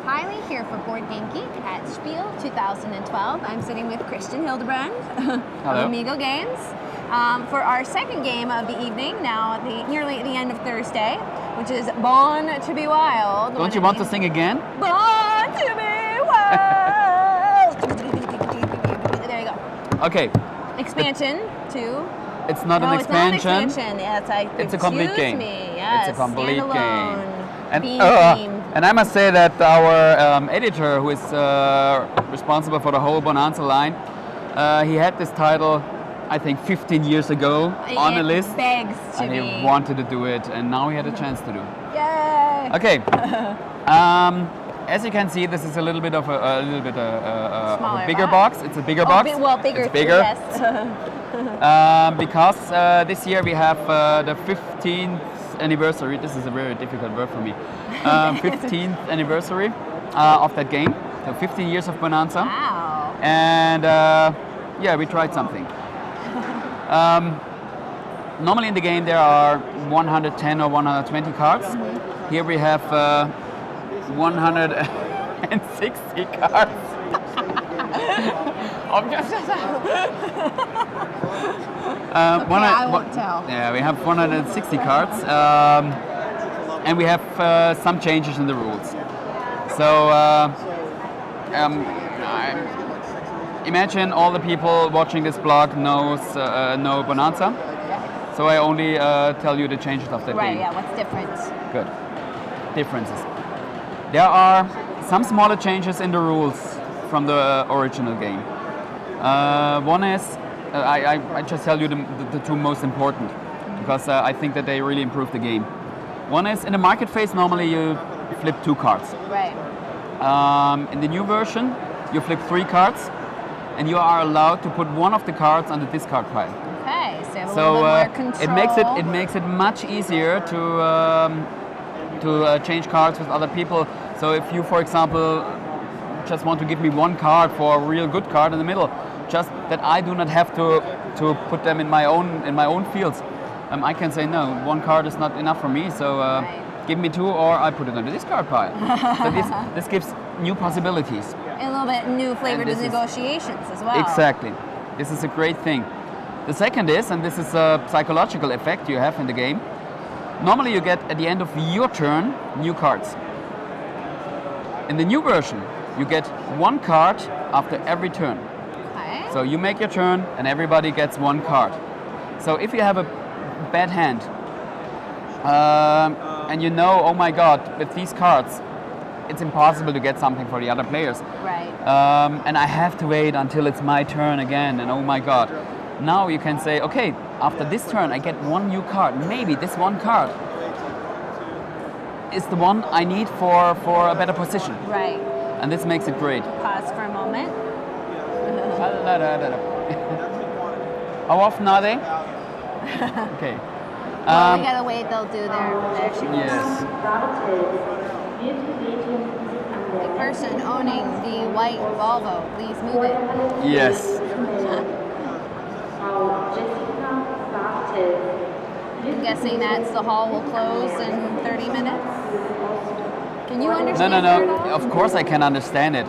Piley here for Board Game Geek at Spiel 2012. I'm sitting with Christian Hildebrand of Amigo Games for our second game of the evening, now at nearly at the end of Thursday, which is Bohn to be Wild. Don't you want to sing again? Bohn to be Wild! There you go. Okay. Expansion to... It's not an expansion. It's not an expansion. Yes, it's a complete game. Yes, it's a complete game. And, and I must say that our editor, who is responsible for the whole Bonanza line, he had this title, I think, 15 years ago on the list. Begs to and be. he wanted to do it, and now he had a chance to do it. Yay! Okay. As you can see, this is a little bit of a bigger box. It's a bigger box. Well, bigger. It's bigger. Yes. Because this year we have the 15th anniversary. This is a very difficult word for me. 15th anniversary of that game. So 15 years of Bonanza. Wow. And yeah, we tried something. Normally in the game there are 110 or 120 cards. Mm-hmm. Here we have 160 cards. I won't tell. Yeah, we have 160 cards, and we have some changes in the rules. So imagine all the people watching this blog know Bonanza. So I only tell you the changes of the game. Right. Yeah. What's different? Good. Differences. There are some smaller changes in the rules from the original game. One is, I just tell you the two most important, because I think that they really improve the game. One is, in the market phase, normally you flip 2 cards. Right. In the new version, you flip 3 cards, and you are allowed to put one of the cards on the discard pile. Okay, so a little bit more control. It makes it much easier to change cards with other people. So if you, for example, just want to give me one card for a real good card in the middle, just that I do not have to put them in my own fields, I can say no, one card is not enough for me. So give me 2, or I put it on the discard pile. So this gives new possibilities. A little bit new flavor to negotiations as well. Exactly. This is a great thing. The second is, and this is a psychological effect you have in the game, normally you get, at the end of your turn, new cards. In the new version, you get 1 card after every turn. Okay. So you make your turn, and everybody gets 1 card. So if you have a bad hand, and you know, oh my God, with these cards, it's impossible to get something for the other players. Right. And I have to wait until it's my turn again, and oh my God. Now you can say, okay, after this turn I get 1 new card. Maybe this 1 card is the one I need for a better position. Right. And this makes it great. Pause for a moment. How often are they? Okay. Well, we gotta wait, they'll do their shit. Yes. The person owning the white Volvo, please move it. Yes. I'm guessing that's the hall will close in 30 minutes. Can you understand? No. Of course I can understand it.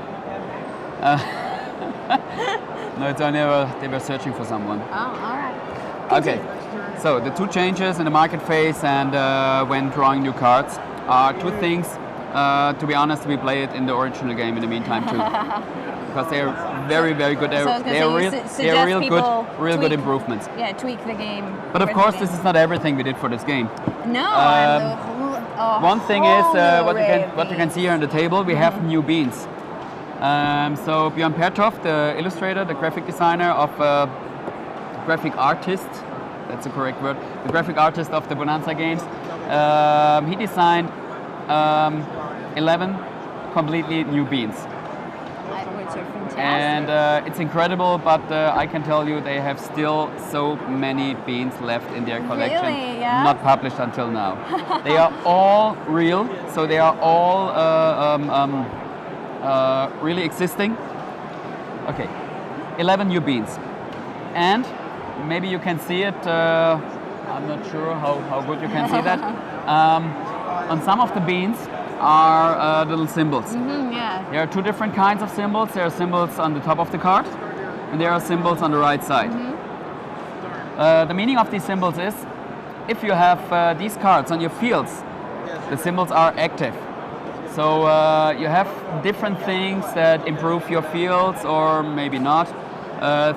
No, it's only they were searching for someone. Oh, all right. Okay. So the 2 changes in the market phase and when drawing new cards are 2 things. To be honest, we play it in the original game in the meantime too, because they are very, very good. They are real good improvements. Yeah, tweak the game. But of course, this is not everything we did for this game. No. One thing is what you can see here on the table. We have new beans. So Björn Pertoft, the illustrator, the graphic designer of graphic artist. That's the correct word. The graphic artist of the Bonanza games. He designed 11 completely new beans. Which are fantastic. And it's incredible, but I can tell you they have still so many beans left in their collection. Really? Yeah? Not published until now. They are all real, so they are all really existing. Okay, 11 new beans. And maybe you can see it, I'm not sure how good you can see that. On some of the beans are little symbols. Yeah. There are two different kinds of symbols. There are symbols on the top of the card, and there are symbols on the right side. The meaning of these symbols is, if you have these cards on your fields, the symbols are active. So you have different things that improve your fields, or maybe not.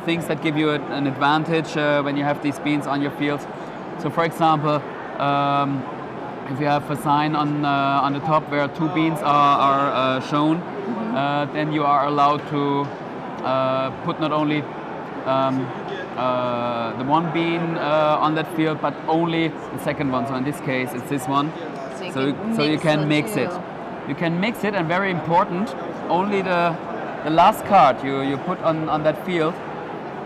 Things that give you an advantage when you have these beans on your fields. So for example, if you have a sign on the top where two beans are shown, then you are allowed to put not only the one bean on that field, but only the second one. So in this case, it's this one. So you can mix it. You can mix it, and very important, only the last card you put on that field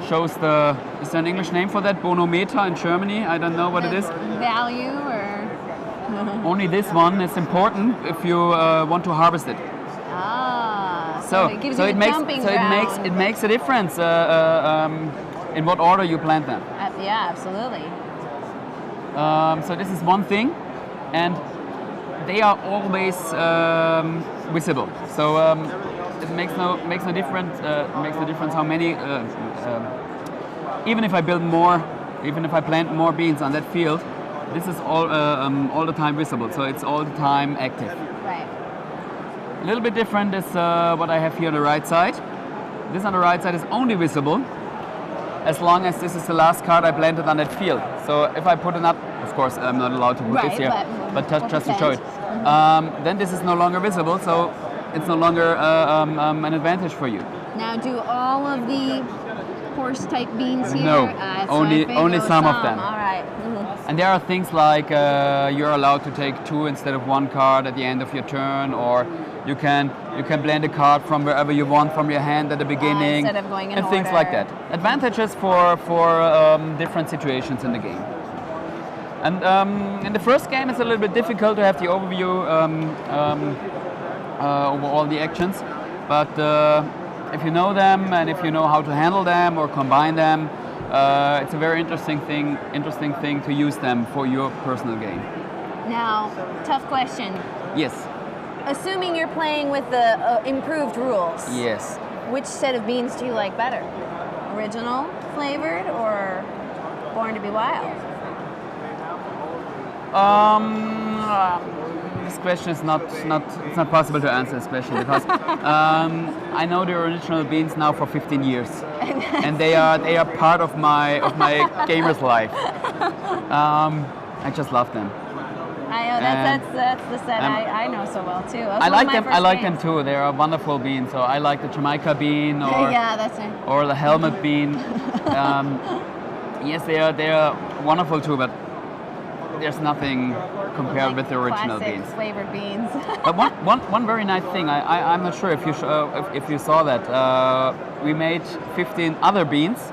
shows the, is there an English name for that? Bonometer in Germany? I don't know what it is. Value or? Only this one is important if you want to harvest it. So it gives you a dumping ground. It makes a difference in what order you plant them. Yeah, absolutely. So this is one thing, and they are always visible. So it makes no difference how many. Even if I build more, even if I plant more beans on that field, this is all the time visible. So it's all the time active. Right. A little bit different is what I have here on the right side. This on the right side is only visible as long as this is the last card I planted on that field. So if I put it up, of course I'm not allowed to put this here, but just to show it. Then this is no longer visible, so it's no longer an advantage for you. Now, do all of the horse type beans here? No, only some of them. All right. And there are things like you're allowed to take two instead of one card at the end of your turn, or you can blend a card from wherever you want from your hand at the beginning, instead of going in and order. Things like that. Advantages for different situations in the game. And in the first game, it's a little bit difficult to have the overview over all the actions, but if you know them and if you know how to handle them or combine them, it's a very interesting thing to use them for your personal game. Now, tough question. Yes. Assuming you're playing with the improved rules. Yes. Which set of beans do you like better? Original flavored or Born to be Wild? This question is it's not possible to answer this question because I know the original beans now for 15 years, and they are part of my gamer's life. I just love them. I know that's the set I know so well too. I like them too. They are wonderful beans. So I like the Jamaica bean or yeah, that's it. Or the helmet bean. Yes, they are wonderful too, but there's nothing compared with the original beans. Flavored beans. But one very nice thing, I'm not sure if you saw that, we made 15 other beans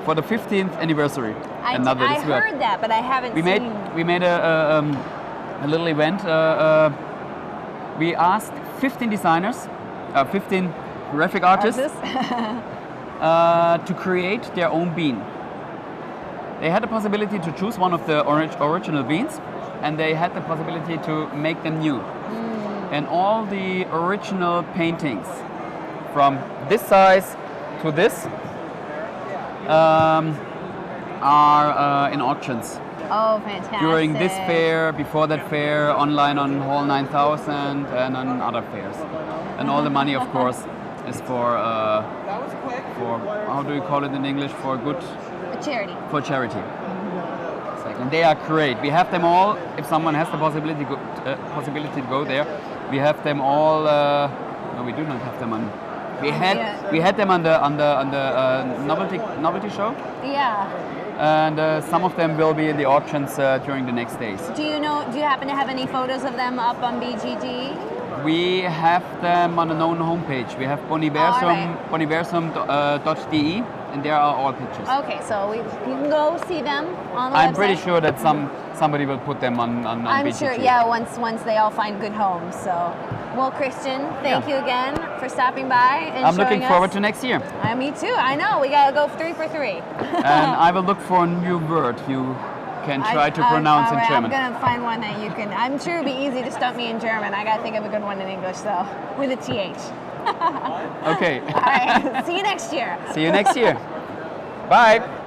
for the 15th anniversary. I heard that, but I haven't seen. We made a little event. We asked 15 designers, 15 graphic artists to create their own bean. They had the possibility to choose one of the original beans, and they had the possibility to make them new. And all the original paintings, from this size to this, are in auctions. Oh, fantastic. During this fair, before that fair, online on Hall 9000, and on other fairs. And all the money, of course, is for how do you call it in English? For good. Charity. For charity. Exactly. And they are great. We have them all. If someone has the possibility to go there, we have them all. No, we do not have them on. We had them on the novelty show. Yeah. And some of them will be in the auctions during the next days. Do you happen to have any photos of them up on BGG? We have them on a known homepage. We have boniversum.de, and there are all pictures. Okay, so you can go see them on the website. I'm pretty sure that somebody will put them on I'm BGG. sure, yeah, once they all find good homes. So, well, Christian, thank you again for stopping by and I'm looking forward to next year. Me too. I know. We gotta go 3 for 3. And I will look for a new word. can try to pronounce in German. I'm gonna find one that you can. I'm sure it'd be easy to stump me in German. I gotta think of a good one in English though, with a TH. Okay. All right. See you next year. See you next year. Bye.